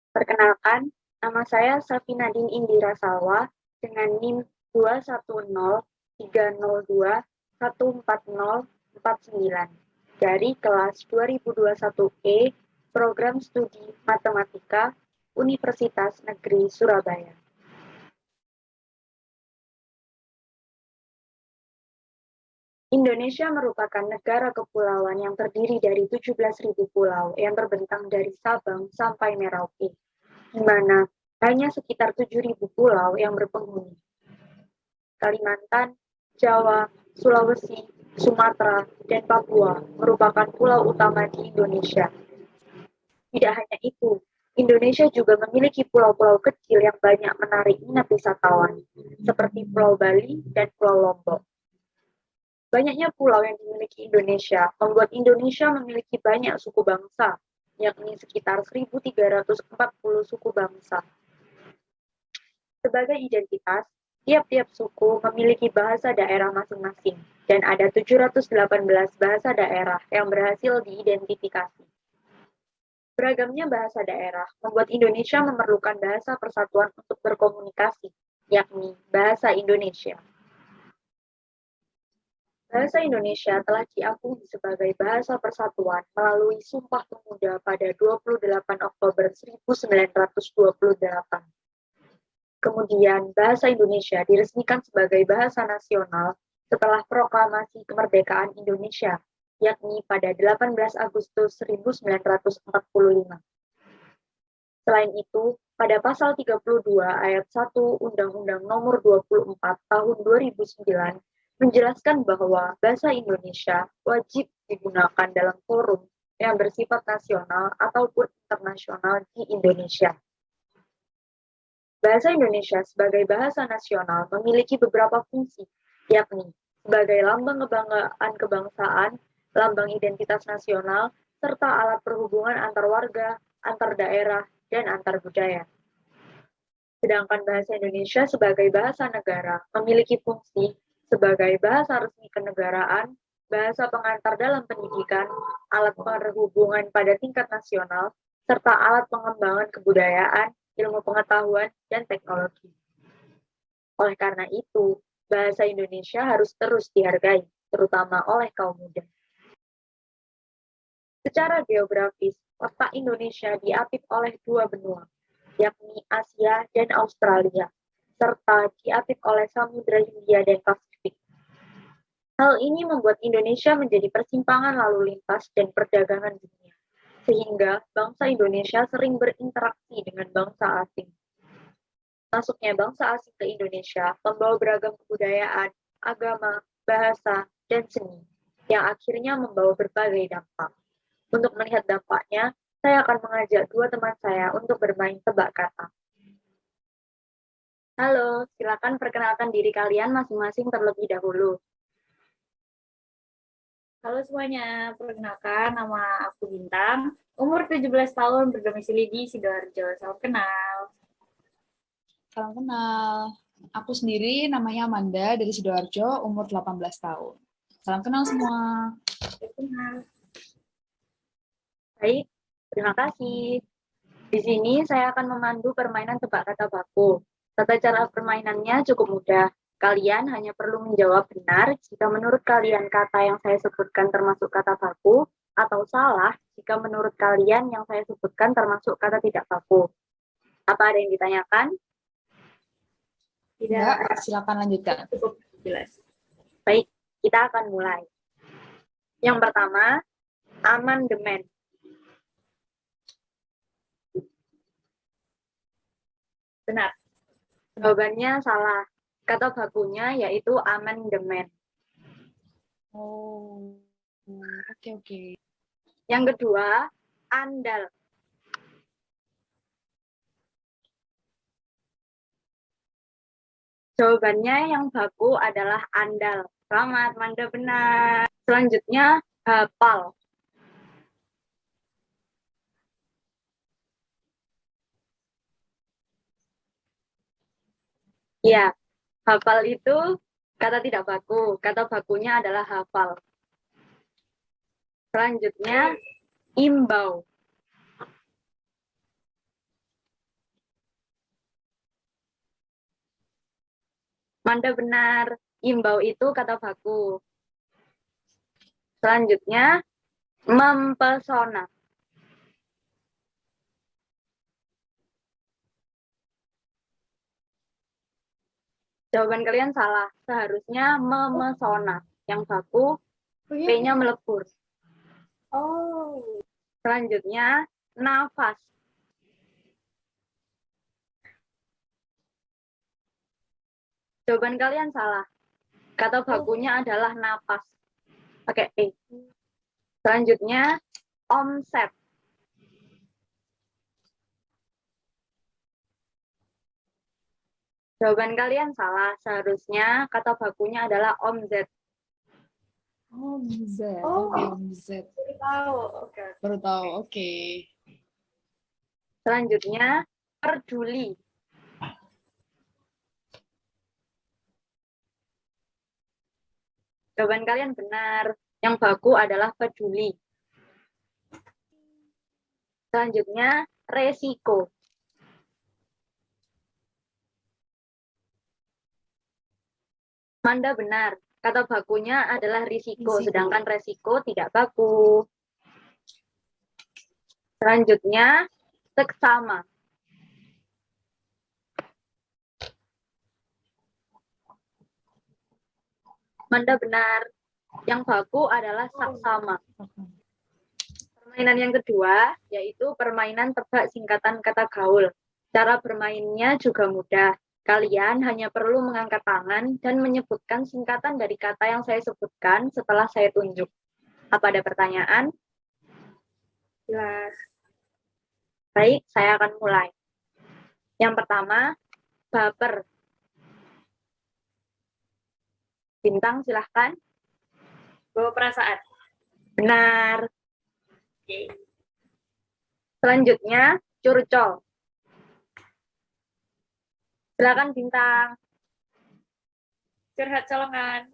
Perkenalkan, nama saya Safinadin Indira Salwa dengan NIM 21030214049 dari kelas 2021E Program Studi Matematika Universitas Negeri Surabaya. Indonesia merupakan negara kepulauan yang terdiri dari 17.000 pulau yang terbentang dari Sabang sampai Merauke, di mana hanya sekitar 7.000 pulau yang berpenghuni. Kalimantan, Jawa, Sulawesi, Sumatera, dan Papua merupakan pulau utama di Indonesia. Tidak hanya itu, Indonesia juga memiliki pulau-pulau kecil yang banyak menarik minat wisatawan, seperti Pulau Bali dan Pulau Lombok. Banyaknya pulau yang dimiliki Indonesia membuat Indonesia memiliki banyak suku bangsa, yakni sekitar 1.340 suku bangsa. Sebagai identitas, tiap-tiap suku memiliki bahasa daerah masing-masing, dan ada 718 bahasa daerah yang berhasil diidentifikasi. Beragamnya bahasa daerah membuat Indonesia memerlukan bahasa persatuan untuk berkomunikasi, yakni bahasa Indonesia. Bahasa Indonesia telah diakui sebagai bahasa persatuan melalui Sumpah Pemuda pada 28 Oktober 1928. Kemudian, bahasa Indonesia diresmikan sebagai bahasa nasional setelah proklamasi kemerdekaan Indonesia, yakni pada 18 Agustus 1945. Selain itu, pada pasal 32 ayat 1 Undang-Undang Nomor 24 Tahun 2009 menjelaskan bahwa bahasa Indonesia wajib digunakan dalam forum yang bersifat nasional ataupun internasional di Indonesia. Bahasa Indonesia sebagai bahasa nasional memiliki beberapa fungsi, yakni sebagai lambang kebanggaan kebangsaan, lambang identitas nasional, serta alat perhubungan antar warga, antar daerah, dan antar budaya. Sedangkan bahasa Indonesia sebagai bahasa negara memiliki fungsi sebagai bahasa resmi kenegaraan, bahasa pengantar dalam pendidikan, alat perhubungan pada tingkat nasional, serta alat pengembangan kebudayaan, ilmu pengetahuan, dan teknologi. Oleh karena itu, bahasa Indonesia harus terus dihargai, terutama oleh kaum muda. Secara geografis, letak Indonesia diapit oleh dua benua, yakni Asia dan Australia, serta diapit oleh Samudra Hindia dan Pasifik. Hal ini membuat Indonesia menjadi persimpangan lalu lintas dan perdagangan dunia, sehingga bangsa Indonesia sering berinteraksi dengan bangsa asing. Masuknya bangsa asing ke Indonesia membawa beragam kebudayaan, agama, bahasa, dan seni, yang akhirnya membawa berbagai dampak. Untuk melihat dampaknya, saya akan mengajak dua teman saya untuk bermain tebak kata. Halo, silakan perkenalkan diri kalian masing-masing terlebih dahulu. Halo semuanya, perkenalkan nama aku Bintang, umur 17 tahun, berdomisili di Sidoarjo. Salam kenal. Salam kenal. Aku sendiri namanya Amanda dari Sidoarjo, umur 18 tahun. Salam kenal semua. Salam kenal. Baik, terima kasih. Di sini saya akan memandu permainan tebak kata baku. Tata cara permainannya cukup mudah. Kalian hanya perlu menjawab benar jika menurut kalian kata yang saya sebutkan termasuk kata baku, atau salah jika menurut kalian yang saya sebutkan termasuk kata tidak baku. Apa ada yang ditanyakan? Tidak, silakan lanjutkan. Cukup jelas. Baik, kita akan mulai. Yang pertama, amandemen. Benar. Jawabannya salah. Kata bakunya yaitu amandemen. Oh, oke. Yang kedua, andal. Jawabannya yang baku adalah andal. Selamat, Manda benar. Selanjutnya, hafal. Ya, hafal itu kata tidak baku. Kata bakunya adalah hafal. Selanjutnya, imbau. Manda benar. Imbau itu kata baku. Selanjutnya, mempesona. Jawaban kalian salah. Seharusnya memesona. Yang baku, P-nya melebur. Oh. Selanjutnya, nafas. Jawaban kalian salah. Kata bakunya adalah napas. Pakai P. Selanjutnya, omset. Jawaban kalian salah. Seharusnya kata bakunya adalah omzet. Omzet. Oh. Omzet. Baru tahu. Oke. Baru tahu. Oke. Selanjutnya, peduli. Jawaban kalian benar. Yang baku adalah peduli. Selanjutnya, resiko. Manda benar. Kata bakunya adalah risiko, sedangkan resiko tidak baku. Selanjutnya, seksama. Manda benar. Yang baku adalah saksama. Permainan yang kedua, yaitu permainan tebak singkatan kata gaul. Cara bermainnya juga mudah. Kalian hanya perlu mengangkat tangan dan menyebutkan singkatan dari kata yang saya sebutkan setelah saya tunjuk. Apa ada pertanyaan? Jelas. Baik, saya akan mulai. Yang pertama, baper. Bintang, silahkan. Bawa perasaan. Benar. Oke. Selanjutnya, curcol. Silakan Bintang. Curhat colongan.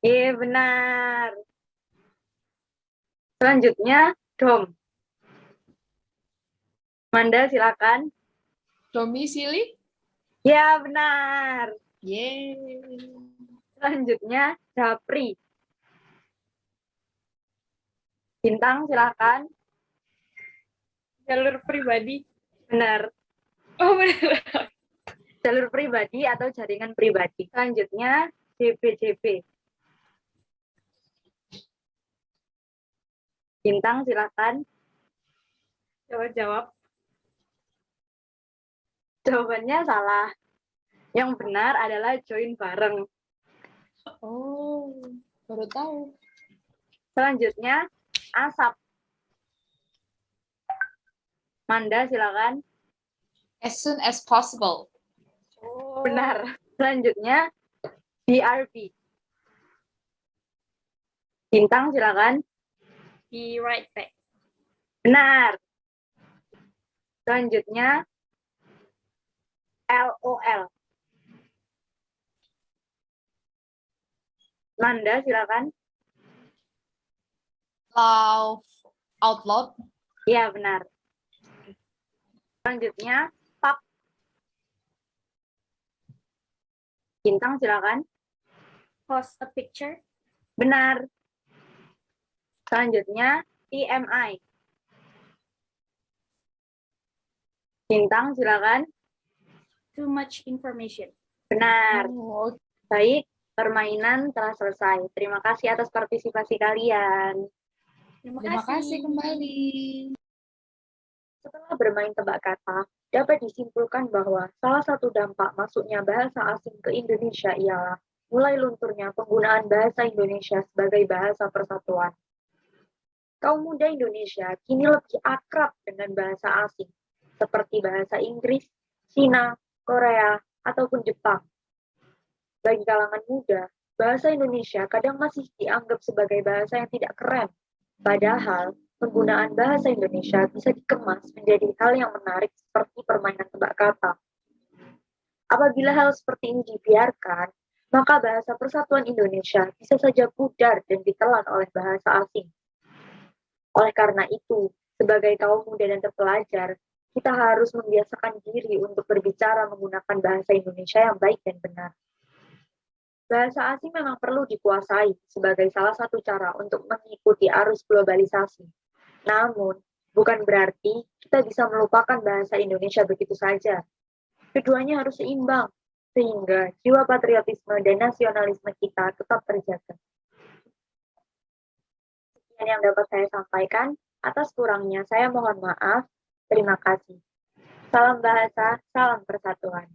Iya, benar. Selanjutnya, dom. Manda, silakan. Domisili? Ya, benar. Yeay. Selanjutnya, dapri. Bintang, silakan. Jalur pribadi. Benar. Oh, benar. Jalur pribadi atau jaringan pribadi. Selanjutnya, JBJB. Bintang, silakan. Jawab. Jawabannya salah. Yang benar adalah join bareng. Oh, baru tahu. Selanjutnya, asap. Manda, silakan. As soon as possible. Oh. Benar. Selanjutnya, BRB. Bintang, silakan. Be right back. Benar. Selanjutnya, LOL. Nanda, silakan. Laugh out loud. Iya, benar. Selanjutnya, pap. Bintang, silakan. Post a picture. Benar. Selanjutnya, TMI. Bintang, silakan. Too much information. Benar. Oh, Baik, permainan telah selesai. Terima kasih atas partisipasi kalian. terima kasih kembali. Setelah bermain tebak kata, dapat disimpulkan bahwa salah satu dampak masuknya bahasa asing ke Indonesia ialah mulai lunturnya penggunaan bahasa Indonesia sebagai bahasa persatuan. Kaum muda Indonesia kini lebih akrab dengan bahasa asing, seperti bahasa Inggris, Cina, Korea, ataupun Jepang. Bagi kalangan muda, bahasa Indonesia kadang masih dianggap sebagai bahasa yang tidak keren. Padahal, penggunaan bahasa Indonesia bisa dikemas menjadi hal yang menarik seperti permainan tebak kata. Apabila hal seperti ini dibiarkan, maka bahasa persatuan Indonesia bisa saja pudar dan ditelan oleh bahasa asing. Oleh karena itu, sebagai kaum muda dan terpelajar, kita harus membiasakan diri untuk berbicara menggunakan bahasa Indonesia yang baik dan benar. Bahasa asing memang perlu dikuasai sebagai salah satu cara untuk mengikuti arus globalisasi. Namun, bukan berarti kita bisa melupakan bahasa Indonesia begitu saja. Keduanya harus seimbang, sehingga jiwa patriotisme dan nasionalisme kita tetap terjaga. Sekian yang dapat saya sampaikan. Atas kurangnya, saya mohon maaf. Terima kasih. Salam bahasa, salam persatuan.